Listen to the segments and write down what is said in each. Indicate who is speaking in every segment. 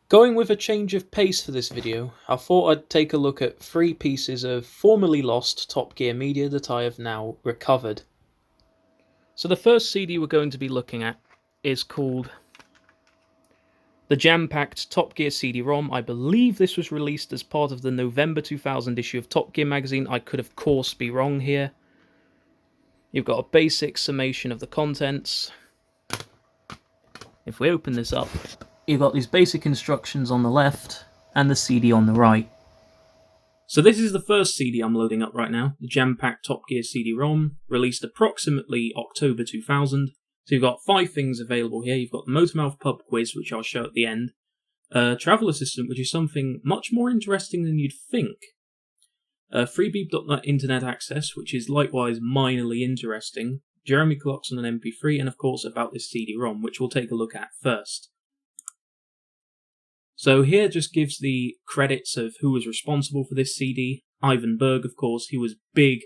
Speaker 1: Going with a change of pace for this video, I thought I'd take a look at 3 pieces of formerly lost Top Gear media that I have now recovered. So the first CD we're going to be looking at is called the jam-packed Top Gear CD-ROM. I believe this was released as part of the November 2000 issue of Top Gear magazine. I could of course be wrong here. You've got a basic summation of the contents. If we open this up, you've got these basic instructions on the left and the CD on the right. So this is the first CD I'm loading up right now, the jam-packed Top Gear CD-ROM, released approximately October 2000. So you've got 5 things available here. You've got the Motormouth pub quiz, which I'll show at the end, Travel Assistant, which is something much more interesting than you'd think, freebeep.net internet access, which is likewise minorly interesting, Jeremy Clarkson on MP3, and of course about this CD-ROM, which we'll take a look at first. So here just gives the credits of who was responsible for this CD. Ivan Berg, of course, he was big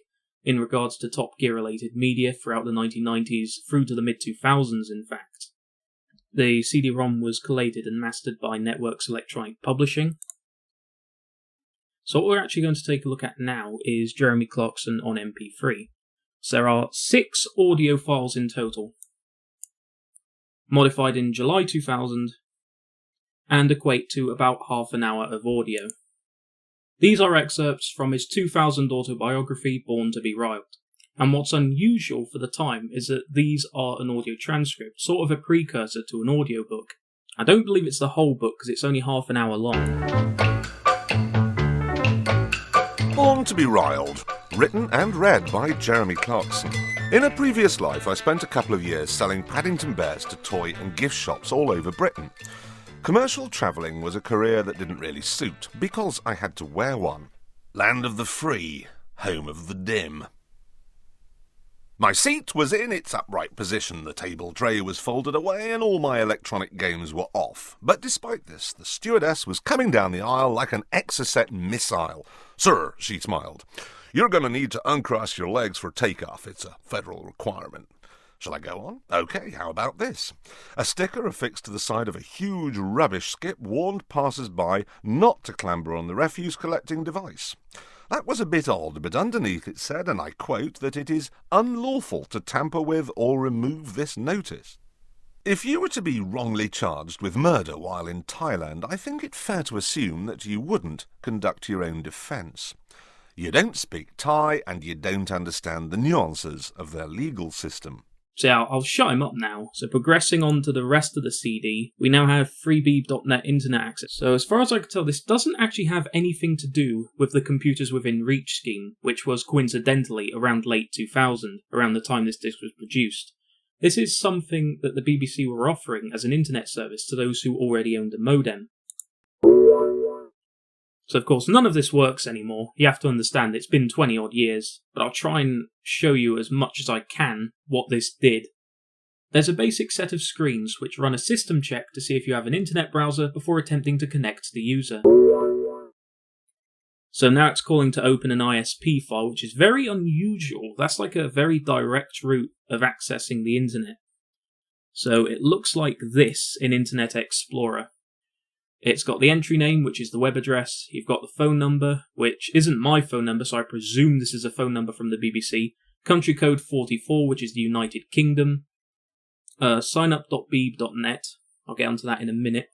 Speaker 1: in regards to Top Gear related media throughout the 1990s through to the mid-2000s in fact. The CD-ROM was collated and mastered by Networks Electronic Publishing. So what we're actually going to take a look at now is Jeremy Clarkson on MP3. So there are 6 audio files in total, modified in July 2000, and equate to about half an hour of audio. These are excerpts from his 2000 autobiography, Born to be Riled. And what's unusual for the time is that these are an audio transcript, sort of a precursor to an audiobook. I don't believe it's the whole book because it's only half an hour long.
Speaker 2: Born to be Riled, written and read by Jeremy Clarkson. In a previous life, I spent a couple of years selling Paddington Bears to toy and gift shops all over Britain. Commercial travelling was a career that didn't really suit, because I had to wear one. Land of the free, home of the dim. My seat was in its upright position, the table tray was folded away, and all my electronic games were off. But despite this, the stewardess was coming down the aisle like an Cassette missile. "Sir," she smiled, "you're going to need to uncross your legs for takeoff. It's a federal requirement." Shall I go on? OK, how about this? A sticker affixed to the side of a huge rubbish skip warned passers-by not to clamber on the refuse-collecting device. That was a bit odd, but underneath it said, and I quote, that it is unlawful to tamper with or remove this notice. If you were to be wrongly charged with murder while in Thailand, I think it fair to assume that you wouldn't conduct your own defence. You don't speak Thai, and you don't understand the nuances of their legal system.
Speaker 1: So yeah, I'll shut him up now. So progressing on to the rest of the CD, we now have freebeep.net internet access. So as far as I can tell, this doesn't actually have anything to do with the Computers Within Reach scheme, which was coincidentally around late 2000, around the time this disc was produced. This is something that the BBC were offering as an internet service to those who already owned a modem. So of course none of this works anymore. You have to understand it's been 20 odd years, but I'll try and show you as much as I can what this did. There's a basic set of screens which run a system check to see if you have an internet browser before attempting to connect the user. So now it's calling to open an ISP file, which is very unusual. That's like a very direct route of accessing the internet. So it looks like this in Internet Explorer. It's got the entry name, which is the web address. You've got the phone number, which isn't my phone number, so I presume this is a phone number from the BBC. Country code 44, which is the United Kingdom. Signup.beeb.net. I'll get onto that in a minute.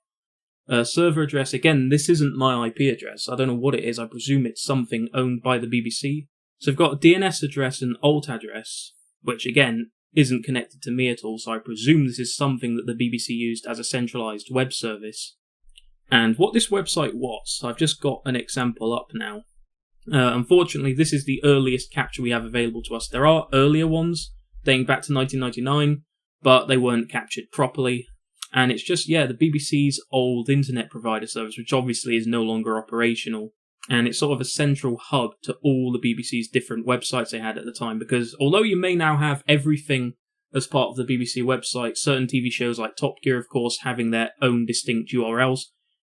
Speaker 1: Server address, again, this isn't my IP address. I don't know what it is. I presume it's something owned by the BBC. So I've got a DNS address and alt address, which again isn't connected to me at all, so I presume this is something that the BBC used as a centralised web service. And what this website was, I've just got an example up now. Unfortunately, this is the earliest capture we have available to us. There are earlier ones, dating back to 1999, but they weren't captured properly. And it's just, the BBC's old internet provider service, which obviously is no longer operational. And it's sort of a central hub to all the BBC's different websites they had at the time, because although you may now have everything as part of the BBC website, certain TV shows like Top Gear, of course, having their own distinct URLs,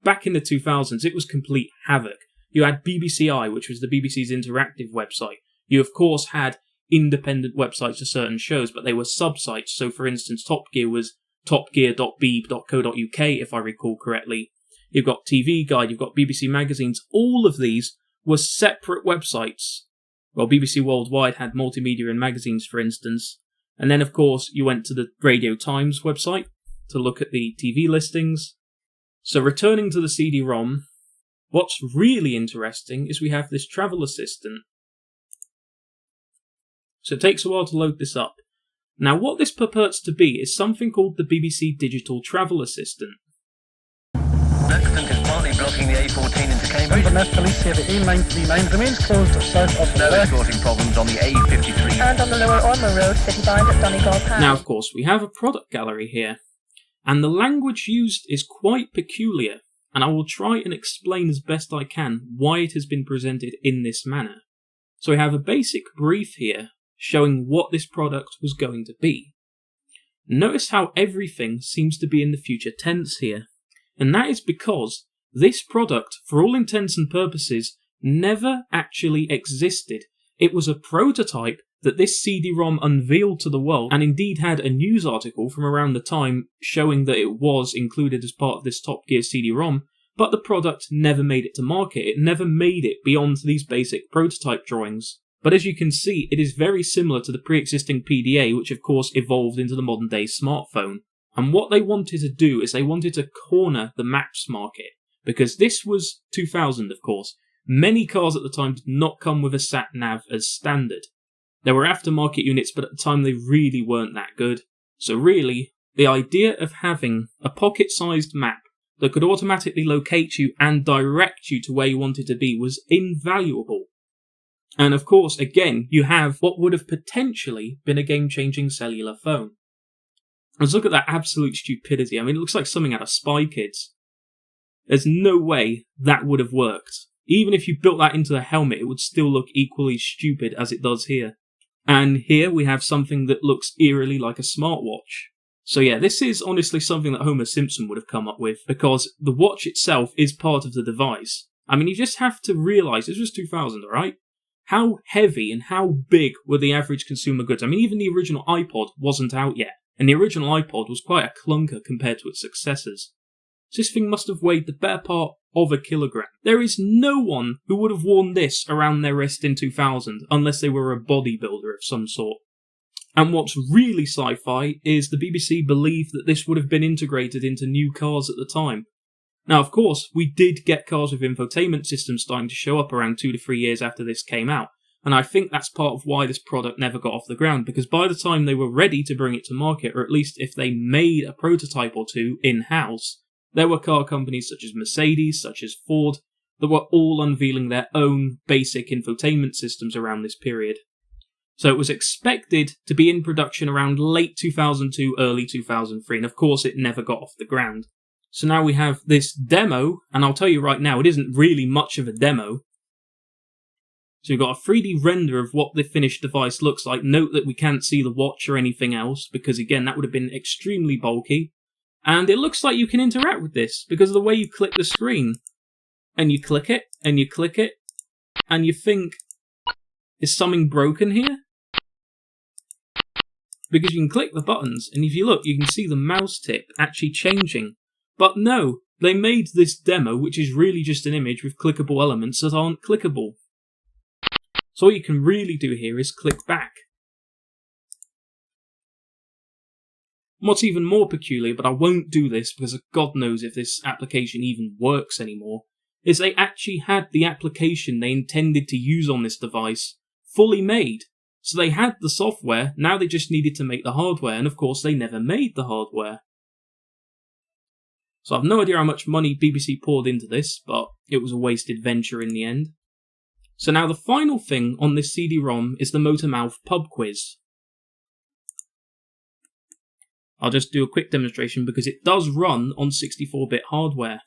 Speaker 1: back in the 2000s, it was complete havoc. You had BBC which was the BBC's interactive website. You, of course, had independent websites for certain shows, but they were sub-sites. So, for instance, Top Gear was topgear.beeb.co.uk, if I recall correctly. you've got TV Guide, you've got BBC Magazines. All of these were separate websites. Well, BBC Worldwide had multimedia and magazines, for instance. And then, of course, you went to the Radio Times website to look at the TV listings. So returning to the CD-ROM, what's really interesting is we have this travel assistant. So it takes a while to load this up. Now, what this purports to be is something called the BBC Digital Travel Assistant.
Speaker 3: Accident is partly blocking the A14 into Cambridge.
Speaker 4: Inverness police say the A939 remains closed south of the
Speaker 3: No escorting problems on the A53.
Speaker 5: And on the Lower Ormo Road, city-bound at Donegal Pass.
Speaker 1: Now, of course, we have a product gallery here, and the language used is quite peculiar, and I will try and explain as best I can why it has been presented in this manner. So we have a basic brief here, showing what this product was going to be. Notice how everything seems to be in the future tense here. And that is because this product, for all intents and purposes, never actually existed. It was a prototype that this CD-ROM unveiled to the world, and indeed had a news article from around the time showing that it was included as part of this Top Gear CD-ROM, but the product never made it to market. It never made it beyond these basic prototype drawings. But as you can see, it is very similar to the pre-existing PDA, which of course evolved into the modern-day smartphone. And what they wanted to do is they wanted to corner the maps market, because this was 2000, of course. Many cars at the time did not come with a sat-nav as standard. There were aftermarket units, but at the time they really weren't that good. So really, the idea of having a pocket-sized map that could automatically locate you and direct you to where you wanted to be was invaluable. And of course, again, you have what would have potentially been a game-changing cellular phone. Let's look at that absolute stupidity. I mean, it looks like something out of Spy Kids. There's no way that would have worked. Even if you built that into the helmet, it would still look equally stupid as it does here. And here we have something that looks eerily like a smartwatch. So yeah, this is honestly something that Homer Simpson would have come up with, because the watch itself is part of the device. I mean, you just have to realise, this was 2000, alright? How heavy and how big were the average consumer goods? I mean, even the original iPod wasn't out yet. And the original iPod was quite a clunker compared to its successors. So this thing must have weighed the better part of a kilogram. There is no one who would have worn this around their wrist in 2000, unless they were a bodybuilder of some sort. And what's really sci-fi is the BBC believed that this would have been integrated into new cars at the time. Now, of course, we did get cars with infotainment systems starting to show up around 2 to 3 years after this came out. And I think that's part of why this product never got off the ground, because by the time they were ready to bring it to market, or at least if they made a prototype or two in-house, there were car companies such as Mercedes, such as Ford, that were all unveiling their own basic infotainment systems around this period. So it was expected to be in production around late 2002, early 2003, and of course it never got off the ground. So now we have this demo, and I'll tell you right now, it isn't really much of a demo. So we've got a 3D render of what the finished device looks like. Note that we can't see the watch or anything else, because again, that would have been extremely bulky. And it looks like you can interact with this, because of the way you click the screen. And you click it, and you click it, and you think, is something broken here? Because you can click the buttons, and if you look, you can see the mouse tip actually changing. But no, they made this demo, which is really just an image with clickable elements that aren't clickable. So all you can really do here is click back. What's even more peculiar, but I won't do this because God knows if this application even works anymore, is they actually had the application they intended to use on this device fully made. So they had the software, now they just needed to make the hardware, and of course they never made the hardware. So I've no idea how much money BBC poured into this, but it was a wasted venture in the end. So now the final thing on this CD-ROM is the Motormouth pub quiz. I'll just do a quick demonstration because it does run on 64-bit hardware.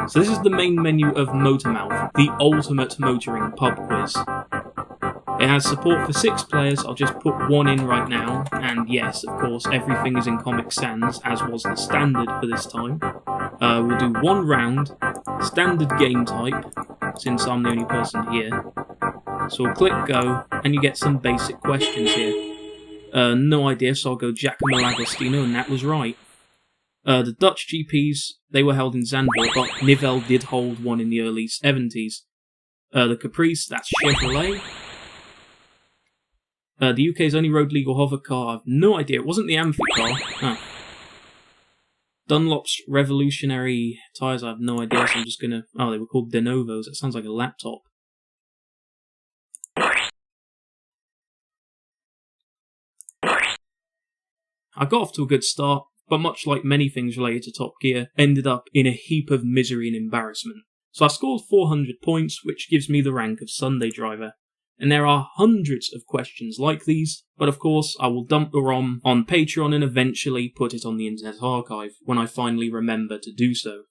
Speaker 1: So this is the main menu of Motormouth, the ultimate motoring pub quiz. It has support for 6 players, I'll just put 1 in right now, and yes, of course, everything is in Comic Sans, as was the standard for this time. We'll do 1 round, standard game type, since I'm the only person here. So we'll click go, and you get some basic questions here. No idea, so I'll go Giacomo Agostino, and that was right. The Dutch GPs, they were held in Zandvoort, but Nivelle did hold one in the early 70s. The Caprice, that's Chevrolet. The UK's only road legal hover car, I've no idea, it wasn't the Amphi car. Oh. Dunlop's revolutionary tyres, I have no idea, so I'm just gonna... Oh, they were called De Novos, that sounds like a laptop. I got off to a good start, but much like many things related to Top Gear, ended up in a heap of misery and embarrassment. So I scored 400 points, which gives me the rank of Sunday driver. And there are hundreds of questions like these, but of course I will dump the ROM on Patreon and eventually put it on the Internet Archive when I finally remember to do so.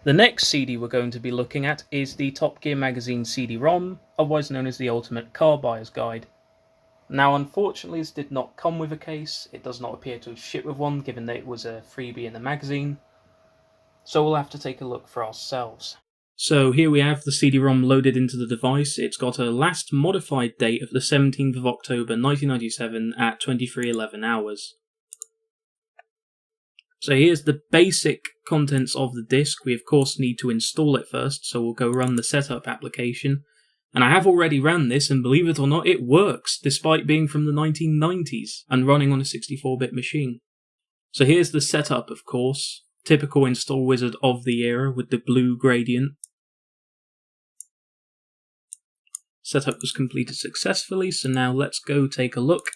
Speaker 1: The next CD we're going to be looking at is the Top Gear magazine CD-ROM, otherwise known as the Ultimate Car Buyer's Guide. Now unfortunately this did not come with a case, it does not appear to have shipped with one given that it was a freebie in the magazine, so we'll have to take a look for ourselves. So here we have the CD-ROM loaded into the device. It's got a last modified date of the 17th of October 1997 at 23:11 hours. So here's the basic contents of the disk. We of course need to install it first, so we'll go run the setup application. And I have already ran this, and believe it or not, it works, despite being from the 1990s and running on a 64-bit machine. So here's the setup, of course. Typical install wizard of the era with the blue gradient. Setup was completed successfully, so now let's go take a look.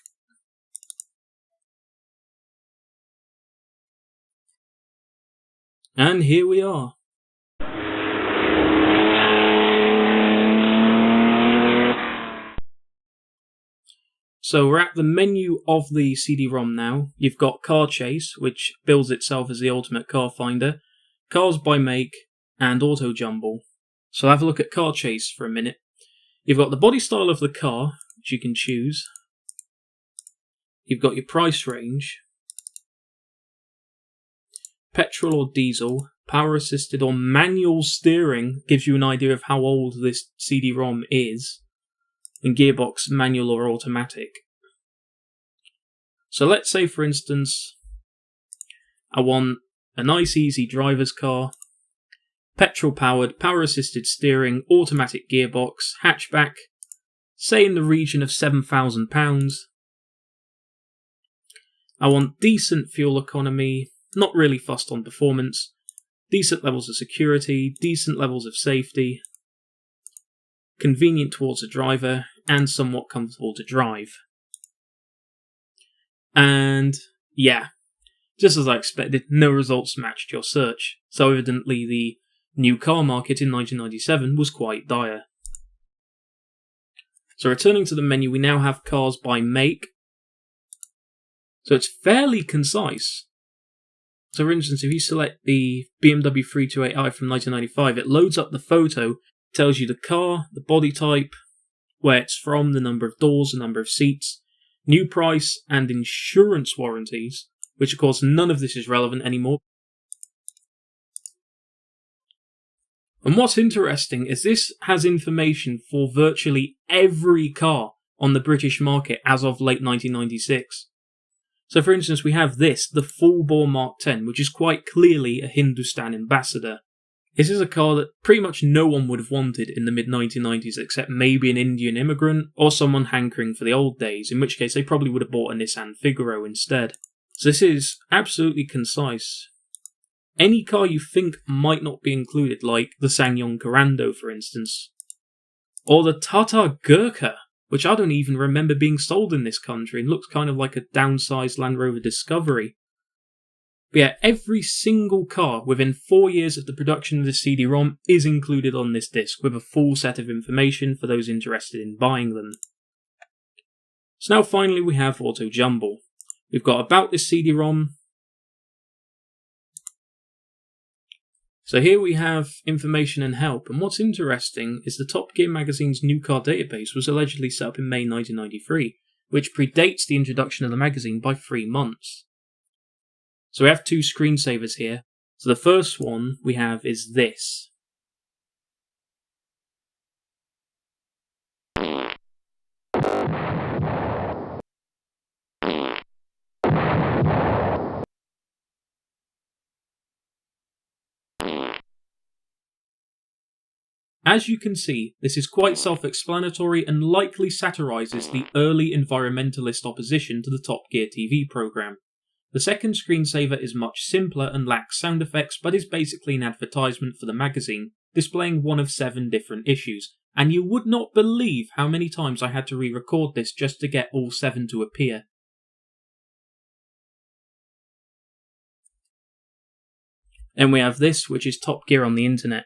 Speaker 1: And here we are. So we're at the menu of the CD-ROM now. You've got Car Chase, which bills itself as the ultimate car finder, Cars by Make, and Auto Jumble. So have a look at Car Chase for a minute. You've got the body style of the car, which you can choose. You've got your price range. Petrol or diesel, power assisted or manual steering gives you an idea of how old this CD-ROM is. And gearbox, manual or automatic. So let's say for instance, I want a nice easy driver's car, petrol powered, power assisted steering, automatic gearbox, hatchback, say in the region of £7,000. I want decent fuel economy, not really fussed on performance, decent levels of security, decent levels of safety, convenient towards a driver, and somewhat comfortable to drive. And yeah, just as I expected, no results matched your search, so evidently the new car market in 1997 was quite dire. So returning to the menu, we now have Cars by Make. So it's fairly concise. So for instance, if you select the BMW 328i from 1995, it loads up the photo, tells you the car, the body type, where it's from, the number of doors, the number of seats, new price, and insurance warranties, which of course none of this is relevant anymore. And what's interesting is this has information for virtually every car on the British market as of late 1996. So for instance, we have this, the full-bore Mark X, which is quite clearly a Hindustan ambassador. This is a car that pretty much no one would have wanted in the mid-1990s except maybe an Indian immigrant or someone hankering for the old days, in which case they probably would have bought a Nissan Figaro instead. So this is absolutely concise. Any car you think might not be included, like the SsangYong Corando for instance, or the Tata Gurkha, which I don't even remember being sold in this country and looks kind of like a downsized Land Rover Discovery. But yeah, every single car within 4 years of the production of the CD-ROM is included on this disc, with a full set of information for those interested in buying them. So now finally we have Auto Jumble. We've got about this CD-ROM. So here we have information and help, and what's interesting is the Top Gear magazine's new car database was allegedly set up in May 1993, which predates the introduction of the magazine by 3 months. So we have two screensavers here. So the first one we have is this. As you can see, this is quite self-explanatory and likely satirises the early environmentalist opposition to the Top Gear TV programme. The second screensaver is much simpler and lacks sound effects, but is basically an advertisement for the magazine, displaying one of 7 different issues, and you would not believe how many times I had to re-record this just to get all 7 to appear. And we have this, which is Top Gear on the internet.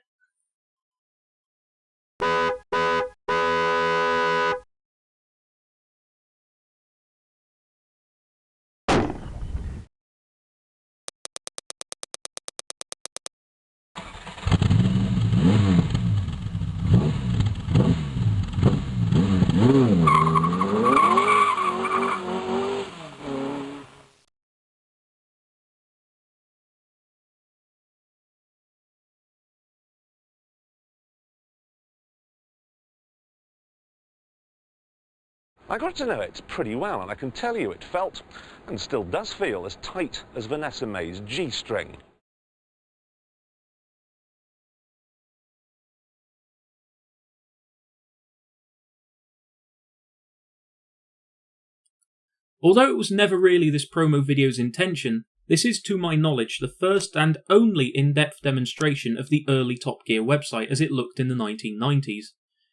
Speaker 2: I got to know it pretty well, and I can tell you it felt, and still does feel, as tight as Vanessa May's G-string.
Speaker 1: Although it was never really this promo video's intention, this is to my knowledge the first and only in-depth demonstration of the early Top Gear website as it looked in the 1990s.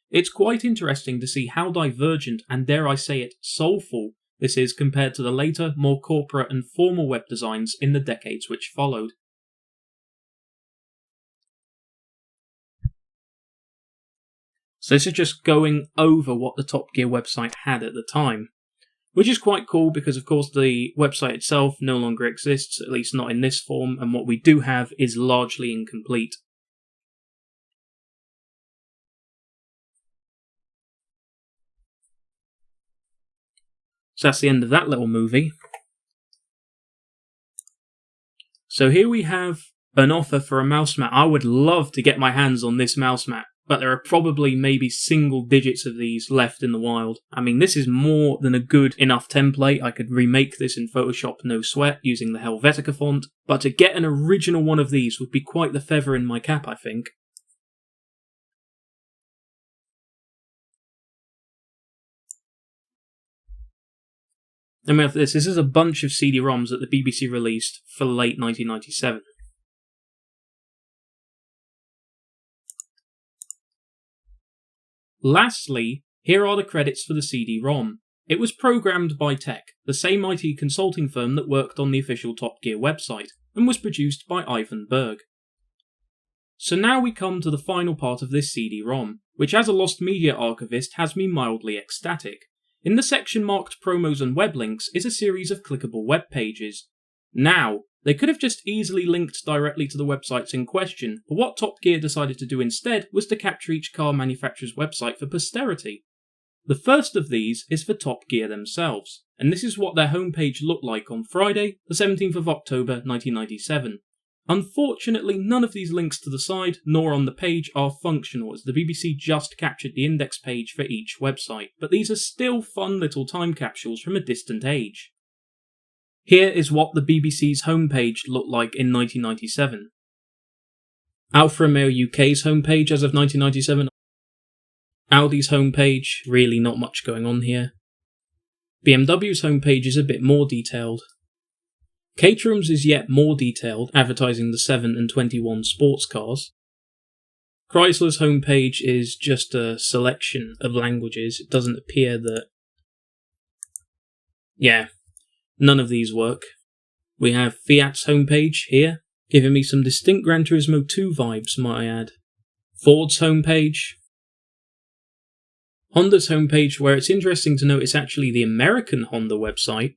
Speaker 1: It's quite interesting to see how divergent and, dare I say it, soulful this is compared to the later, more corporate and formal web designs in the decades which followed. So this is just going over what the Top Gear website had at the time, which is quite cool because of course the website itself no longer exists, at least not in this form, and what we do have is largely incomplete. So that's the end of that little movie. So here we have an offer for a mouse mat. I would love to get my hands on this mouse mat, but there are probably maybe single digits of these left in the wild. I mean, this is more than a good enough template. I could remake this in Photoshop no sweat using the Helvetica font, but to get an original one of these would be quite the feather in my cap, I think. Then we have this. This is a bunch of CD-ROMs that the BBC released for late 1997. Lastly, here are the credits for the CD-ROM. It was programmed by Tech, the same IT consulting firm that worked on the official Top Gear website, and was produced by Ivan Berg. So now we come to the final part of this CD-ROM, which as a lost media archivist has me mildly ecstatic. In the section marked Promos and Web Links is a series of clickable web pages. Now, they could have just easily linked directly to the websites in question, but what Top Gear decided to do instead was to capture each car manufacturer's website for posterity. The first of these is for Top Gear themselves, and this is what their homepage looked like on Friday, the 17th of October 1997. Unfortunately, none of these links to the side, nor on the page, are functional, as the BBC just captured the index page for each website, but these are still fun little time capsules from a distant age. Here is what the BBC's homepage looked like in 1997. Alfa Romeo UK's homepage as of 1997. Audi's homepage, really not much going on here. BMW's homepage is a bit more detailed. Caterham's is yet more detailed, advertising the 7 and 21 sports cars. Chrysler's homepage is just a selection of languages. It doesn't appear that... yeah, none of these work. We have Fiat's homepage here, giving me some distinct Gran Turismo 2 vibes, might I add. Ford's homepage. Honda's homepage, where it's interesting to note it's actually the American Honda website.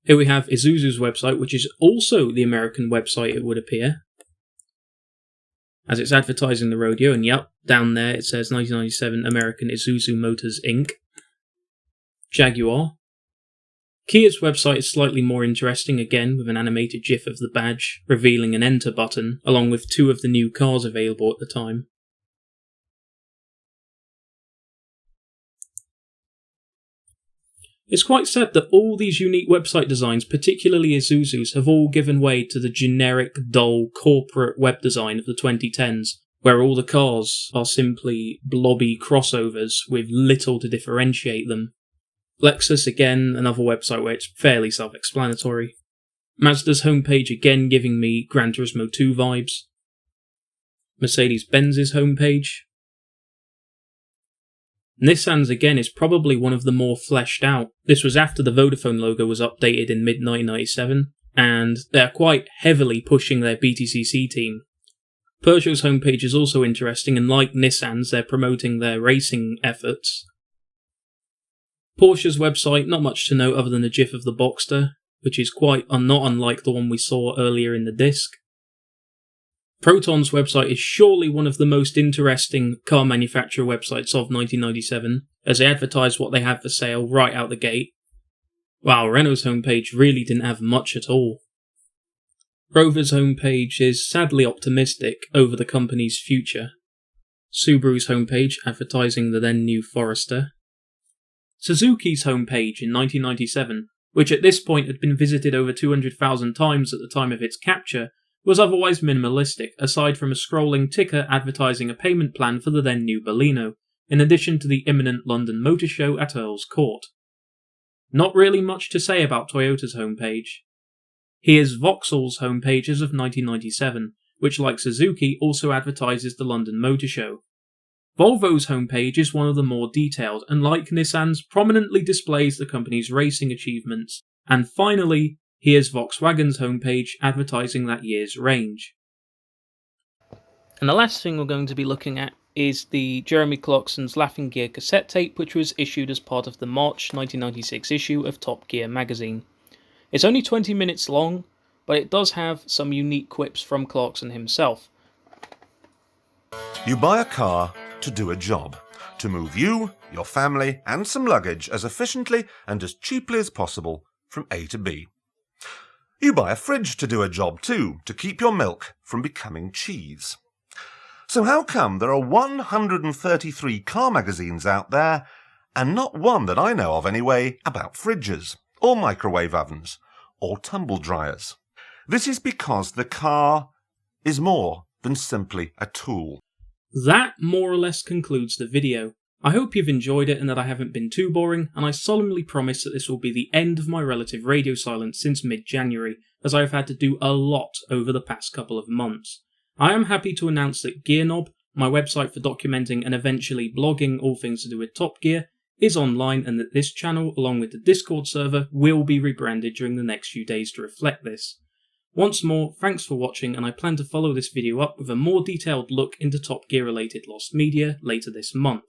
Speaker 1: Here we have Isuzu's website, which is also the American website, it would appear, as it's advertising the rodeo, and yep, down there it says 1997 American Isuzu Motors Inc. Jaguar. Kia's website is slightly more interesting, again with an animated GIF of the badge, revealing an enter button, along with 2 of the new cars available at the time. It's quite sad that all these unique website designs, particularly Isuzu's, have all given way to the generic, dull, corporate web design of the 2010s, where all the cars are simply blobby crossovers with little to differentiate them. Lexus, again, another website where it's fairly self-explanatory. Mazda's homepage again giving me Gran Turismo 2 vibes. Mercedes-Benz's homepage. Nissan's again is probably one of the more fleshed out. This was after the Vodafone logo was updated in mid-1997, and they're quite heavily pushing their BTCC team. Peugeot's homepage is also interesting, and like Nissan's, they're promoting their racing efforts. Porsche's website, not much to note other than a gif of the Boxster, which is quite not unlike the one we saw earlier in the disc. Proton's website is surely one of the most interesting car manufacturer websites of 1997, as they advertise what they have for sale right out the gate. Wow, Renault's homepage really didn't have much at all. Rover's homepage is sadly optimistic over the company's future. Subaru's homepage advertising the then new Forester. Suzuki's homepage in 1997, which at this point had been visited over 200,000 times at the time of its capture, was otherwise minimalistic, aside from a scrolling ticker advertising a payment plan for the then new Baleno, in addition to the imminent London Motor Show at Earl's Court. Not really much to say about Toyota's homepage. Here's Vauxhall's homepage as of 1997, which like Suzuki also advertises the London Motor Show. Volvo's homepage is one of the more detailed, and like Nissan's, prominently displays the company's racing achievements. And finally, here's Volkswagen's homepage advertising that year's range. And the last thing we're going to be looking at is the Jeremy Clarkson's Laughing Gear cassette tape, which was issued as part of the March 1996 issue of Top Gear magazine. It's only 20 minutes long, but it does have some unique quips from Clarkson himself.
Speaker 2: You buy a car to do a job, to move you, your family and some luggage as efficiently and as cheaply as possible from A to B. You buy a fridge to do a job too, to keep your milk from becoming cheese. So how come there are 133 car magazines out there, and not one that I know of anyway about fridges, or microwave ovens, or tumble dryers? This is because the car is more than simply a tool.
Speaker 1: That more or less concludes the video. I hope you've enjoyed it and that I haven't been too boring, and I solemnly promise that this will be the end of my relative radio silence since mid-January, as I have had to do a lot over the past couple of months. I am happy to announce that GearKnob, my website for documenting and eventually blogging all things to do with Top Gear, is online, and that this channel, along with the Discord server, will be rebranded during the next few days to reflect this. Once more, thanks for watching, and I plan to follow this video up with a more detailed look into Top Gear related lost media later this month.